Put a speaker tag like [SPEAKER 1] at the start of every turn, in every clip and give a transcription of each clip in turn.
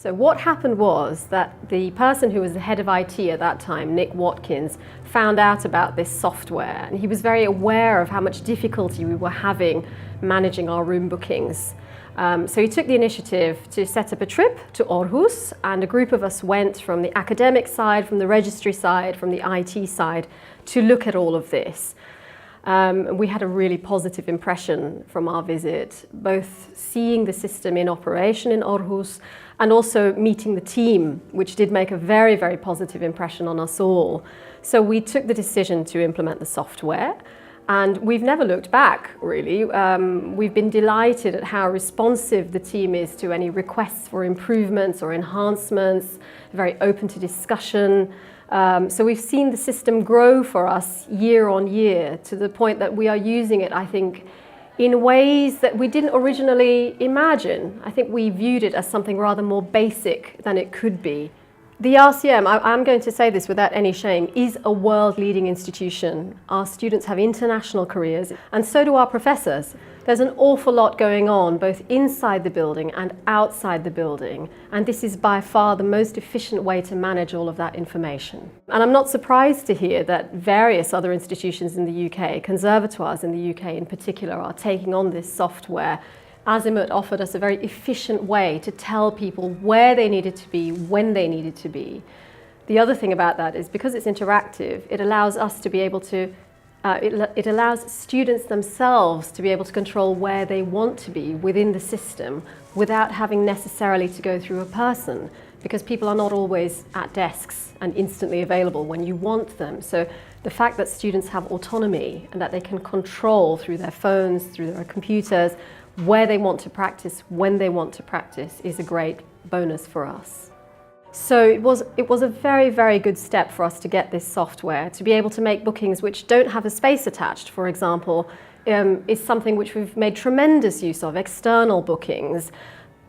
[SPEAKER 1] So what happened was that the person who was the head of IT at that time, Nick Watkins, found out about this software, and he was very aware of how much difficulty we were having managing our room bookings. So he took the initiative to set up a trip to Aarhus, and a group of us went from the academic side, from the registry side, from the IT side to look at all of this. We had a really positive impression from our visit, both seeing the system in operation in Aarhus and also meeting the team, which did make a very, very positive impression on us all. So we took the decision to implement the software, and we've never looked back, really. We've been delighted at how responsive the team is to any requests for improvements or enhancements, very open to discussion. So we've seen the system grow for us year on year to the point that we are using it, I think, in ways that we didn't originally imagine. I think we viewed it as something rather more basic than it could be. The RCM, I'm going to say this without any shame, is a world-leading institution. Our students have international careers, and so do our professors. There's an awful lot going on, both inside the building and outside the building, and this is by far the most efficient way to manage all of that information. And I'm not surprised to hear that various other institutions in the UK, conservatoires in the UK in particular, are taking on this software. ASIMUT offered us a very efficient way to tell people where they needed to be, when they needed to be. The other thing about that is because it's interactive, it allows us to be able to, it allows students themselves to be able to control where they want to be within the system without having necessarily to go through a person, because people are not always at desks and instantly available when you want them. So the fact that students have autonomy and that they can control through their phones, through their computers, where they want to practice, when they want to practice, is a great bonus for us. So it was a very, very good step for us to get this software, to be able to make bookings which don't have a space attached, for example, is something which we've made tremendous use of, external bookings.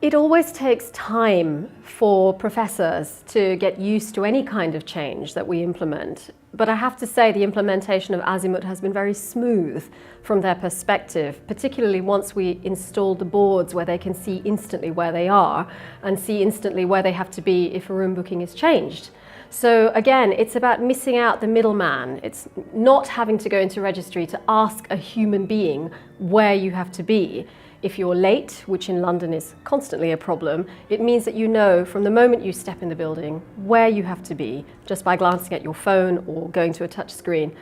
[SPEAKER 1] It always takes time for professors to get used to any kind of change that we implement. But I have to say the implementation of ASIMUT has been very smooth from their perspective, particularly once we installed the boards where they can see instantly where they are and see instantly where they have to be if a room booking is changed. So again, it's about missing out the middleman. It's not having to go into registry to ask a human being where you have to be. If you're late, which in London is constantly a problem, it means that you know from the moment you step in the building where you have to be, just by glancing at your phone or going to a touch screen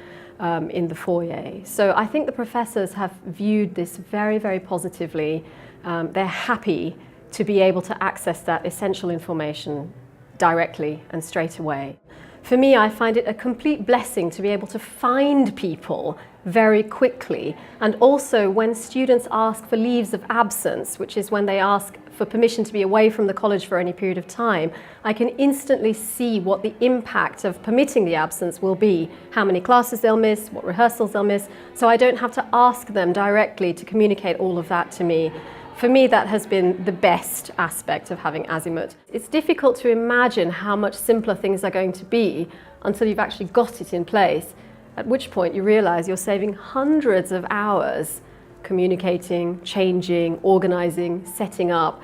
[SPEAKER 1] in the foyer. So I think the professors have viewed this very, very positively. They're happy to be able to access that essential information directly and straight away. For me, I find it a complete blessing to be able to find people very quickly, and also when students ask for leaves of absence, which is when they ask for permission to be away from the college for any period of time, I can instantly see what the impact of permitting the absence will be, how many classes they'll miss, what rehearsals they'll miss, so I don't have to ask them directly to communicate all of that to me. For me, that has been the best aspect of having ASIMUT. It's difficult to imagine how much simpler things are going to be until you've actually got it in place, at which point you realize you're saving hundreds of hours communicating, changing, organizing, setting up.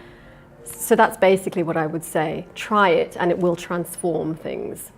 [SPEAKER 1] So that's basically what I would say. Try it and it will transform things.